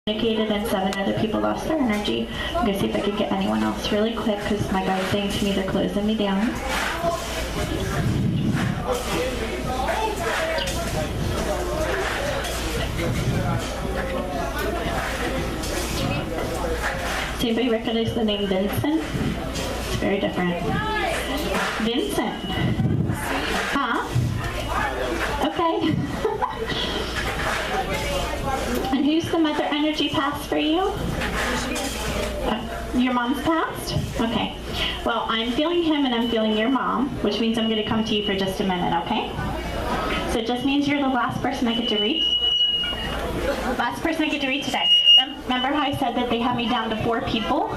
communicated and 7 other people lost their energy. I'm going to see if I could get anyone else really quick because my guy's saying to me they're closing me down. Does anybody recognize the name Vincent? It's very different. Vincent. Huh? Okay. And who's the mother energy pass for you? Your mom's passed? Okay. Well, I'm feeling him and I'm feeling your mom, which means I'm going to come to you for just a minute, okay? So it just means you're the last person I get to read. Last person I get to read today. Remember how I said that they have me down to 4 people?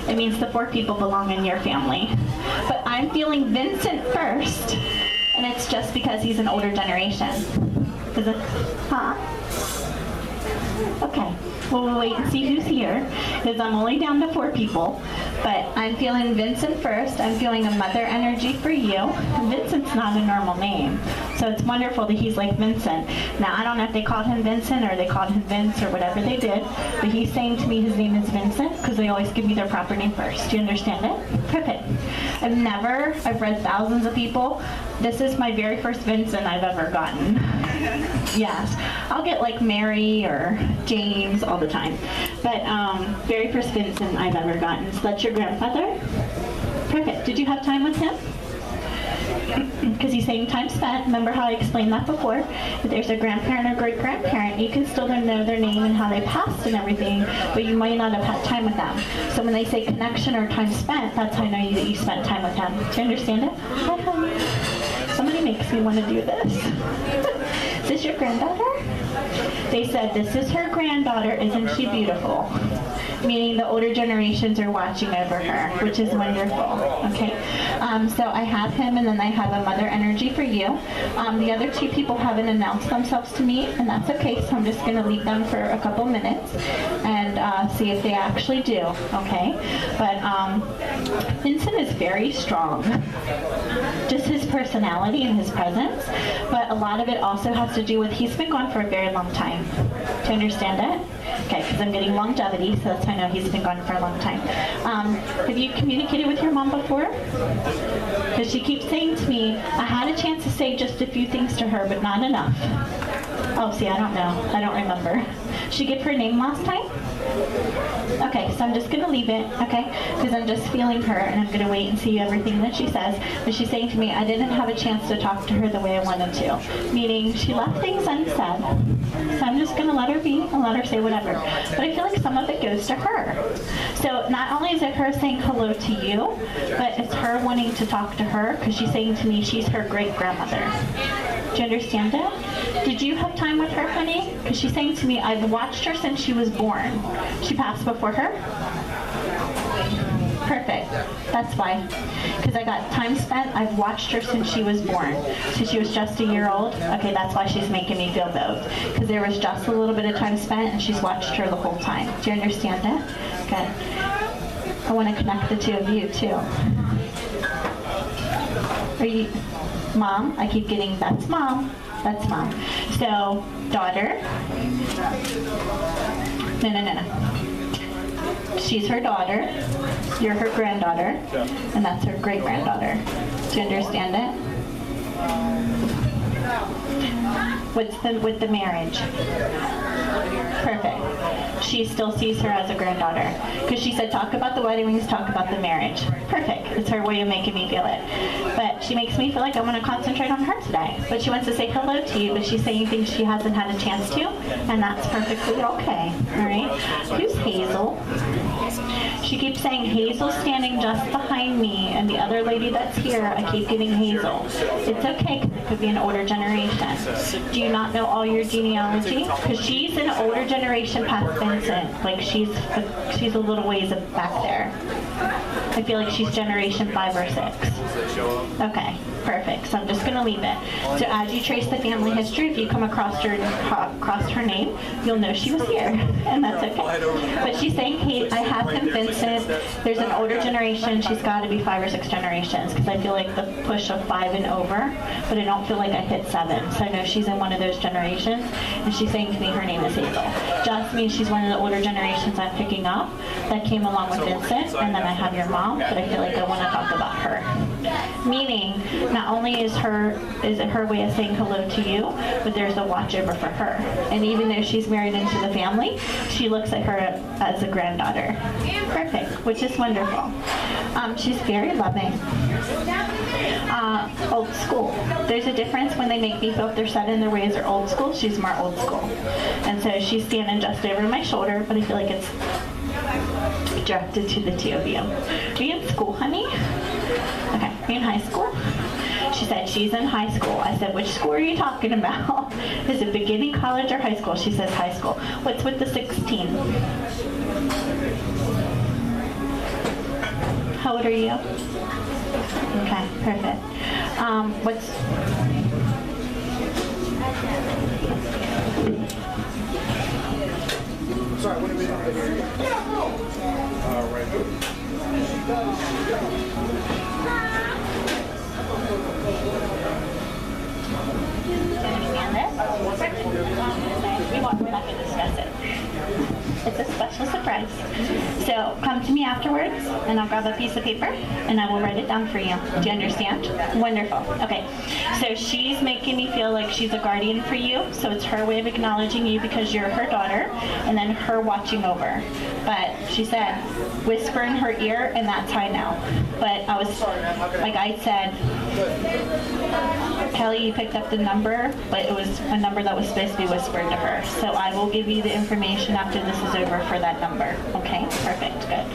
It means the 4 people belong in your family. But I'm feeling Vincent first, and it's just because he's an older generation. Is it? Huh? Okay. Well, we'll wait and see who's here, because I'm only down to 4 people. But I'm feeling Vincent first. I'm feeling a mother energy for you. Vincent's not a normal name, so it's wonderful that he's like Vincent. Now, I don't know if they called him Vincent or they called him Vince or whatever they did, but he's saying to me his name is Vincent because they always give me their proper name first. Do you understand it? Perfect. I've read thousands of people. This is my very first Vincent I've ever gotten. Yes. I'll get like Mary or James all the time. But very first Vincent I've ever gotten. So that's your grandfather? Perfect. Did you have time with him? Because he's saying time spent. Remember how I explained that before? If there's a grandparent or great-grandparent, you can still know their name and how they passed and everything, but you might not have had time with them. So when they say connection or time spent, that's how I know that you spent time with them. Do you understand it? Hi, honey. Somebody makes me want to do this. Is this your granddaughter? They said, this is her granddaughter, isn't she beautiful? Meaning the older generations are watching over her, which is wonderful. Okay, so I have him, and then I have a mother energy for you. The other 2 people haven't announced themselves to me, and that's okay, so I'm just going to leave them for a couple minutes and see if they actually do, okay? But Vincent is very strong. Just his personality and his presence, but a lot of it also has to do with he's been gone for a very long time. Do you understand it? Okay, because I'm getting longevity, so that's how I know he's been gone for a long time. Have you communicated with your mom before? Because she keeps saying to me, I had a chance to say just a few things to her, but not enough. Oh, see, I don't know. I don't remember. Did she give her name last time? Okay, so I'm just going to leave it, okay? Because I'm just feeling her, and I'm going to wait and see everything that she says. But she's saying to me, I didn't have a chance to talk to her the way I wanted to. Meaning, she left things unsaid. So I'm just going to let her be and let her say whatever. But I feel like some of it goes to her. So not only is it her saying hello to you, but it's her wanting to talk to her because she's saying to me she's her great-grandmother. Do you understand it? Did you have time with her, honey? Because she's saying to me, I've watched her since she was born. She passed before her? Perfect. That's why. Because I got time spent. I've watched her since she was born. Since she was just a year old. Okay, that's why she's making me feel both. Because there was just a little bit of time spent and she's watched her the whole time. Do you understand it? Good. I want to connect the 2 of you too. Are you... Mom? I keep getting, that's mom. That's mom. So, daughter. No. She's her daughter. You're her granddaughter. And that's her great-granddaughter. Do you understand it? With the marriage? Perfect. She still sees her as a granddaughter. Because she said, talk about the wedding rings, talk about the marriage. Perfect. It's her way of making me feel it. But she makes me feel like I want to concentrate on her today. But she wants to say hello to you, but she's saying things she hasn't had a chance to, and that's perfectly okay. All right? Who's Hazel? She keeps saying Hazel's standing just behind me, and the other lady that's here, I keep getting Hazel. It's okay, because it could be an older generation. Do you not know all your genealogy? Because she's an older generation past Vincent. Like, she's a little ways back there. I feel like she's generation 5 or 6. Okay. Perfect. So I'm just going to leave it. So as you trace the family history, if you come across her name, you'll know she was here, and that's okay. But she's saying, Kate, I have him Vincent. There's an older generation. She's got to be 5 or 6 generations, because I feel like the push of 5 and over, but I don't feel like I hit 7. So I know she's in one of those generations, and she's saying to me her name is Hazel. Just means she's one of the older generations I'm picking up that came along with Vincent, and then I have your mom, but I feel like I want to talk about her. Meaning, not only is it her way of saying hello to you, but there's a watch over for her. And even though she's married into the family, she looks at her as a granddaughter. Perfect, which is wonderful. She's very loving. Old school. There's a difference when they make me feel if they're set in their ways or old school. She's more old school. And so she's standing just over my shoulder, but I feel like it's directed to the 2 of you. Are you in school, honey? Okay, are you in high school? She said she's in high school. I said, which school are you talking about? Is it beginning, college, or high school? She says high school. What's with the 16? How old are you? Okay, perfect. Sorry, what are we doing? Right. We're not going to discuss it. It's a special surprise. So come to me afterwards, and I'll grab a piece of paper, and I will write it down for you. Do you understand? Wonderful. Okay. So she's making me feel like she's a guardian for you. So it's her way of acknowledging you because you're her daughter, and then her watching over. But she said, whisper in her ear, and that's how I know. But I was, like I said, Kelly, you picked up the number, but it was a number that was supposed to be whispered to her. So I will give you the information after this is over for that number. Okay, perfect, good.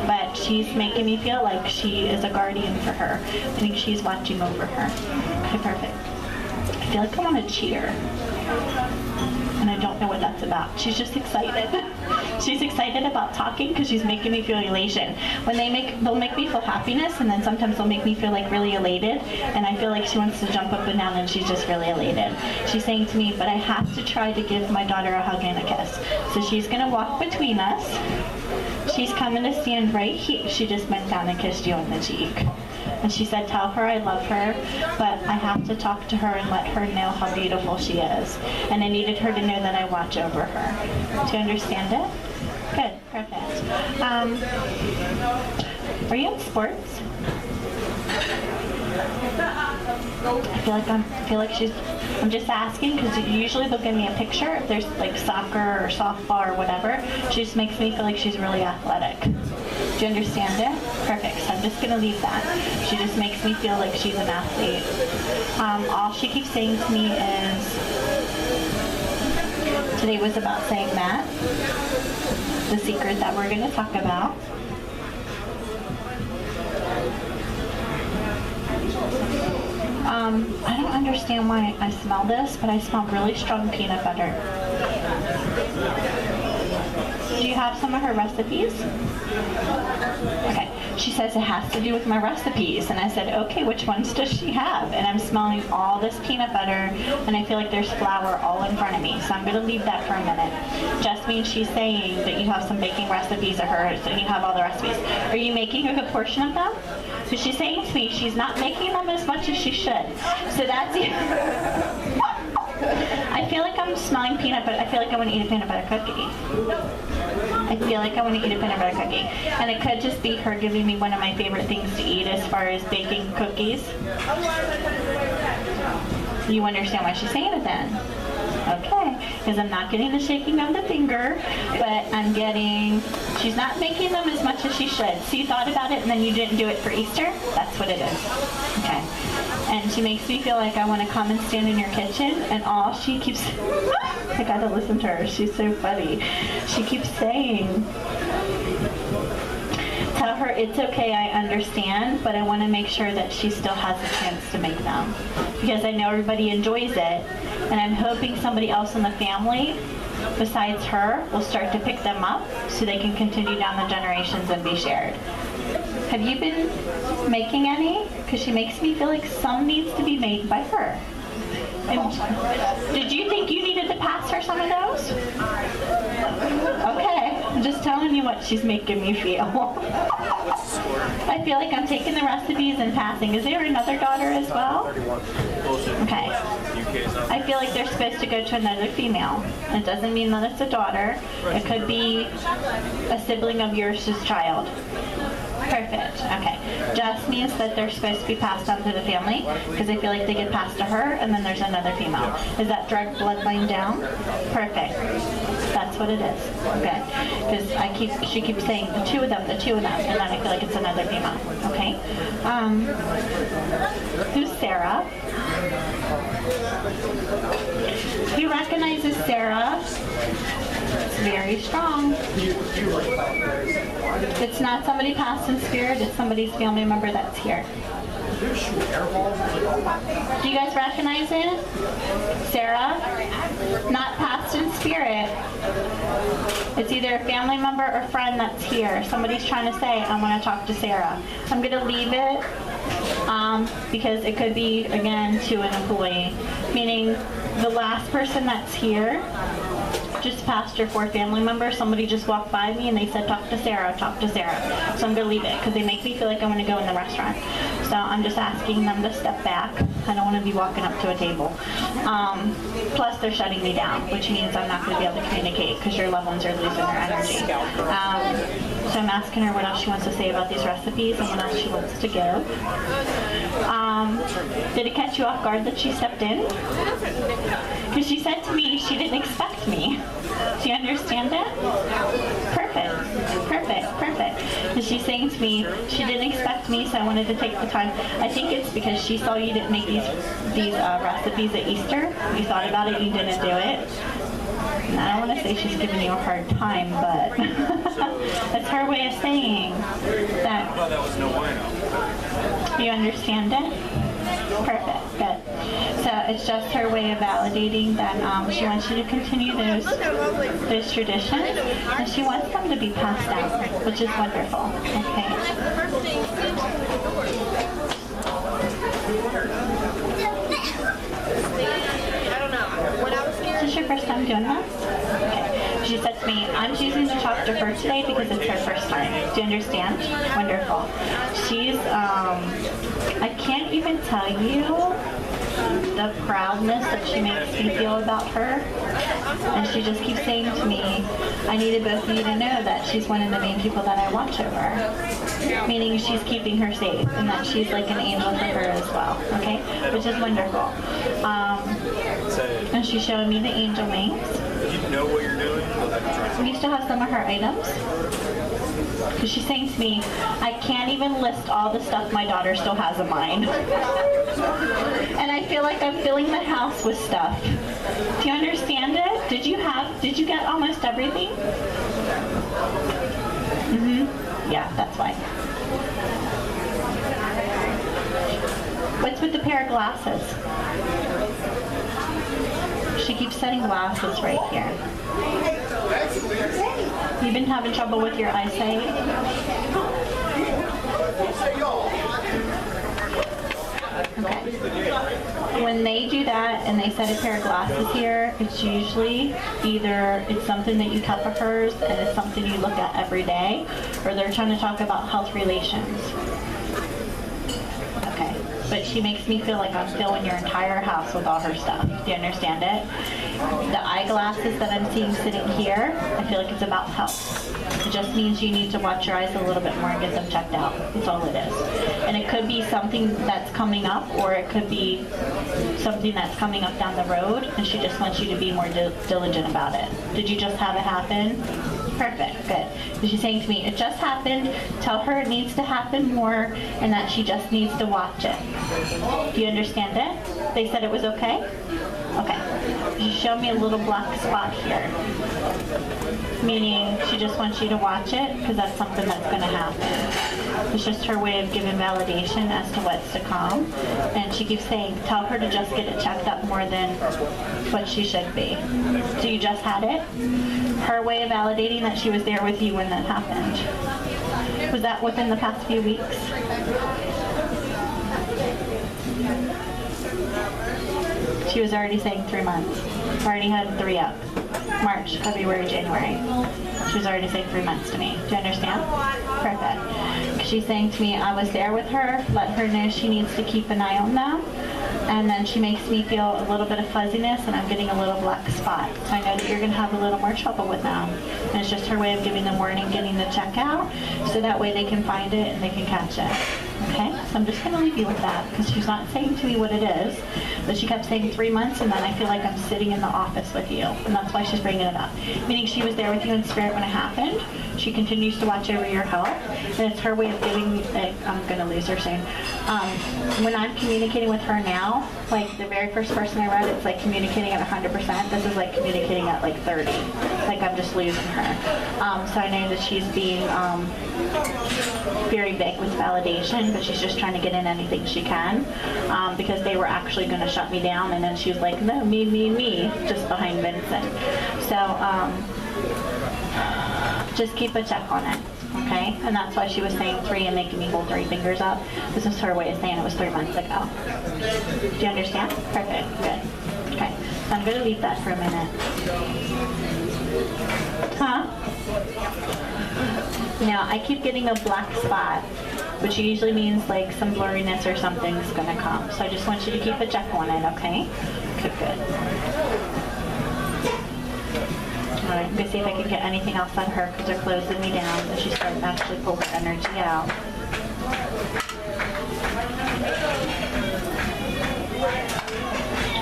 But she's making me feel like she is a guardian for her. I think she's watching over her. Okay, perfect. I feel like I want to cheer. And I don't know what that's about. She's just excited. She's excited about talking because she's making me feel elation. When they'll make me feel happiness, and then sometimes they'll make me feel like really elated, and I feel like she wants to jump up and down, and she's just really elated. She's saying to me, but I have to try to give my daughter a hug and a kiss. So she's gonna walk between us. She's coming to stand right here. She just bent down and kissed you on the cheek. And she said, tell her I love her, but I have to talk to her and let her know how beautiful she is. And I needed her to know that I watch over her. Do you understand it? Good, perfect. Are you in sports? I'm just asking because usually they'll give me a picture if there's like soccer or softball or whatever. She just makes me feel like she's really athletic. Do you understand it? Perfect. So I'm just going to leave that. She just makes me feel like she's an athlete. All she keeps saying to me is, today was about saying that, the secret that we're going to talk about. I don't understand why I smell this, but I smell really strong peanut butter. Do you have some of her recipes? Okay. She says it has to do with my recipes. And I said, okay, which ones does she have? And I'm smelling all this peanut butter, and I feel like there's flour all in front of me. So I'm going to leave that for a minute. Just means she's saying that you have some baking recipes of hers, and you have all the recipes. Are you making a good portion of them? So she's saying to me she's not making them as much as she should. So that's it. I feel like I'm smelling peanut butter. I feel like I want to eat a peanut butter cookie. I feel like I want to eat a peanut butter cookie. And it could just be her giving me one of my favorite things to eat as far as baking cookies. You understand why she's saying it then? Okay, because I'm not getting the shaking of the finger, but I'm getting, she's not making them as much as she should. So you thought about it and then you didn't do it for Easter? That's what it is. Okay. And she makes me feel like I want to come and stand in your kitchen, and all she keeps, I gotta listen to her, she's so funny. She keeps saying, tell her it's okay, I understand, but I want to make sure that she still has a chance to make them. Because I know everybody enjoys it, and I'm hoping somebody else in the family besides her will start to pick them up so they can continue down the generations and be shared. Have you been making any? Because she makes me feel like some needs to be made by her. And did you think you needed to pass her some of those? Okay, I'm just telling you what she's making me feel. I feel like I'm taking the recipes and passing. Is there another daughter as well? Okay. I feel like they're supposed to go to another female. It doesn't mean that it's a daughter. It could be a sibling of yours' child. Perfect. Okay. Just means that they're supposed to be passed on to the family because I feel like they get passed to her and then there's another female. Is that direct bloodline down? Perfect. That's what it is. Okay. Because she keeps saying the two of them, and then I feel like it's another female. Okay. Who's Sarah? Who recognizes Sarah? It's very strong. It's not somebody passed in spirit, it's somebody's family member that's here. Do you guys recognize it? Sarah? Not passed in spirit. It's either a family member or friend that's here. Somebody's trying to say, I want to talk to Sarah. I'm going to leave it because it could be, again, to an employee. Meaning the last person that's here just passed her for a family member. Somebody just walked by me and they said, talk to Sarah, talk to Sarah. So I'm going to leave it because they make me feel like I want to go in the restaurant. So I'm just asking them to step back. I don't want to be walking up to a table. Plus they're shutting me down, which means I'm not going to be able to communicate because your loved ones are losing their energy. So I'm asking her what else she wants to say about these recipes and what else she wants to give. Did it catch you off guard that she stepped in? Because she said to me she didn't expect me. Do you understand that? Perfect. Perfect. Perfect. And she's saying to me she didn't expect me, so I wanted to take the time. I think it's because she saw you didn't make these recipes at Easter. You thought about it, you didn't do it. And I don't want to say she's giving you a hard time, but that's her way of saying that. You understand it? Perfect. Good. So it's just her way of validating that she wants you to continue those traditions, and she wants them to be passed down, which is wonderful. Okay. Is this your first time doing this? Okay. She said to me, I'm choosing to talk to her today because it's her first time. Do you understand? Wonderful. She's, I can't even tell you the proudness that she makes me feel about her. And she just keeps saying to me, I needed both of you to know that she's one of the main people that I watch over. Meaning she's keeping her safe and that she's like an angel for her as well. Okay? Which is wonderful. And she's showing me the angel wings. Do you know what you're doing? We still have some of her items. Because she's saying to me, I can't even list all the stuff my daughter still has of mine. And I feel like I'm filling the house with stuff. Do you understand it? Did you get almost everything? Mm-hmm. Yeah, that's why. What's with the pair of glasses? She keeps setting glasses right here. You've been having trouble with your eyesight? Okay. When they do that and they set a pair of glasses here, it's usually either it's something that you kept of hers and it's something you look at every day, or they're trying to talk about health relations. Okay. But she makes me feel like I'm filling your entire house with all her stuff. Do you understand it? The eyeglasses that I'm seeing sitting here, I feel like it's about health. It just means you need to watch your eyes a little bit more and get them checked out. That's all it is. And it could be something that's coming up, or it could be something that's coming up down the road, and she just wants you to be more diligent about it. Did you just have it happen? Perfect, good. So she's saying to me, it just happened. Tell her it needs to happen more and that she just needs to watch it. Do you understand it? They said it was okay? Okay. She showed me a little black spot here. Meaning she just wants you to watch it because that's something that's going to happen. It's just her way of giving validation as to what's to come. And she keeps saying, tell her to just get it checked up more than what she should be. So you just had it? Her way of validating that she was there with you when that happened. Was that within the past few weeks? She was already saying 3 months. Already had 3 up. March, February, January. She was already saying 3 months to me. Do you understand? Perfect. She's saying to me, I was there with her, let her know she needs to keep an eye on them. And then she makes me feel a little bit of fuzziness and I'm getting a little black spot. So I know that you're going to have a little more trouble with them. And it's just her way of giving them warning, getting the check out, so that way they can find it and they can catch it. Okay? So I'm just going to leave you with that because she's not saying to me what it is. But she kept saying 3 months and then I feel like I'm sitting in the office with you. And that's why she's bringing it up. Meaning she was there with you in spirit when it happened. She continues to watch over your health. And it's her way of giving, I'm going to lose her soon. When I'm communicating with her now, like the very first person I read, it's like communicating at 100%. This is like communicating at like 30. Like I'm just losing her. So I know that she's being very big with validation, but she's just trying to get in anything she can because they were actually going to shut me down. And then she was like, no, me, just behind Vincent. So just keep a check on it. Okay, and that's why she was saying 3 and making me hold 3 fingers up. This is her way of saying it was 3 months ago. Do you understand? Perfect, good. Okay, so I'm going to leave that for a minute. Huh? Now, I keep getting a black spot, which usually means like some blurriness or something's going to come. So I just want you to keep a check on it, okay? Good. Alright, I'm going to see if I can get anything else on her because they're closing me down and she's starting to actually pull her energy out.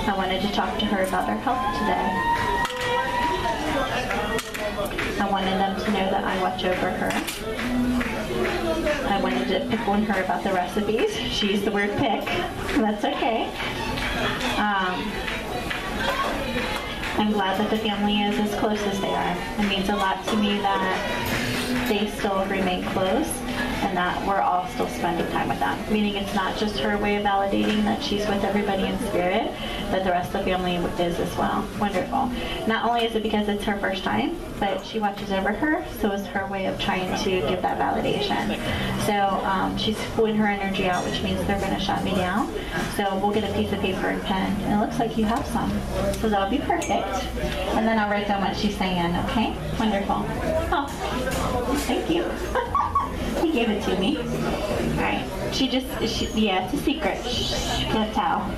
I wanted to talk to her about her health today. I wanted them to know that I watch over her. I wanted to pick on her about the recipes. She used the word pick. That's okay. I'm glad that the family is as close as they are. It means a lot to me that they still remain close and that we're all still spending time with them. Meaning it's not just her way of validating that she's with everybody in spirit, but the rest of the family is as well. Wonderful. Not only is it because it's her first time, but she watches over her, so it's her way of trying to give that validation. So she's pulling her energy out, which means they're going to shut me down. So we'll get a piece of paper and pen. And it looks like you have some. So that'll be perfect. And then I'll write down what she's saying, okay? Wonderful. Oh, thank you. He gave it to me. All right. Yeah, it's a secret. Shh, can't tell.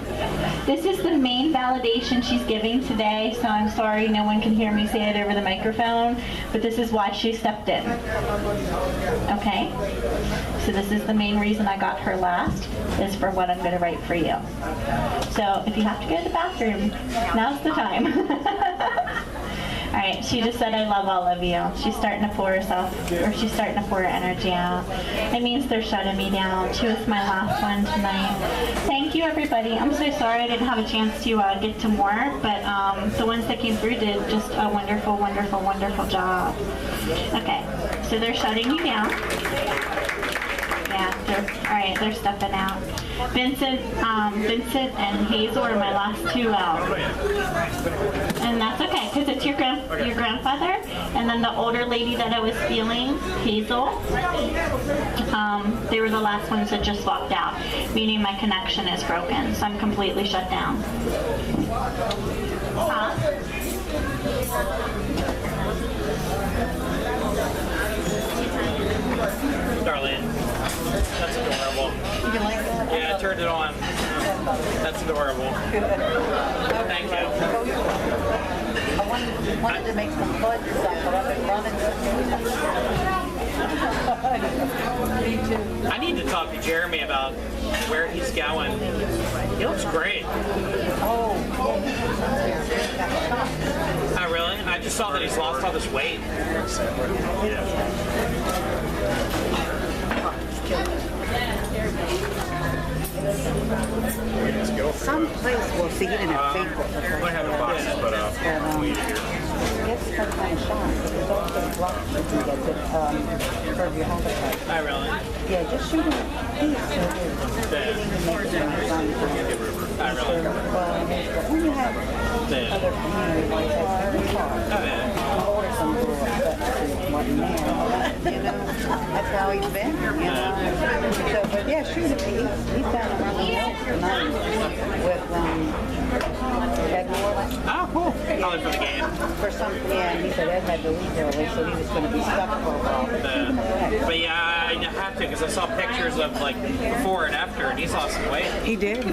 This is the main validation she's giving today, so I'm sorry no one can hear me say it over the microphone, but this is why she stepped in. Okay? So this is the main reason I got her last, is for what I'm going to write for you. So if you have to go to the bathroom, now's the time. All right, she just said, I love all of you. She's starting to pour herself, or she's starting to pour her energy out. It means they're shutting me down. She was my last one tonight. Thank you, everybody. I'm so sorry I didn't have a chance to get to more, but the ones that came through did just a wonderful, wonderful, wonderful job. Okay, so they're shutting you down. Yeah, all right, they're stepping out. Vincent and Hazel are my last 2 out. And that's okay, because it's your grandfather, and then the older lady that I was feeling, Hazel, they were the last ones that just walked out, meaning my connection is broken, so I'm completely shut down. Darlene, that's adorable. You like that? Yeah, I turned it on. That's adorable. Thank you. I wanted to make some fudge or something, but I've been running Me too. I need to talk to Jeremy about where he's going. He looks great. Oh, Oh, really? I just saw that he's lost all this weight. some place will see it in a Facebook. I have boxes, but we'll eat it here. Get some kind of shot, because those are blocks you can get that serve your appetite. Oh, really? Yeah, just shoot them a piece so it is. Oh, really? But when you have other community ones, that's very hard. Oh, yeah. I'll order some little wasn't there. that's how he's been, you know. So, but yeah, sure, he's down around the hills tonight with Ed Moore. Oh, cool. Probably for the game. For some, yeah, he said Ed had to leave early, so he was going to be stuck for a while. But yeah, I have to because I saw pictures of like before and after, and he lost some weight. He did.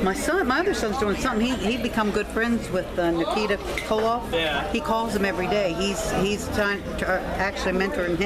My other son's doing something. He'd become good friends with Nikita Koloff. Yeah. He calls him every day. He's trying to actually mentoring him.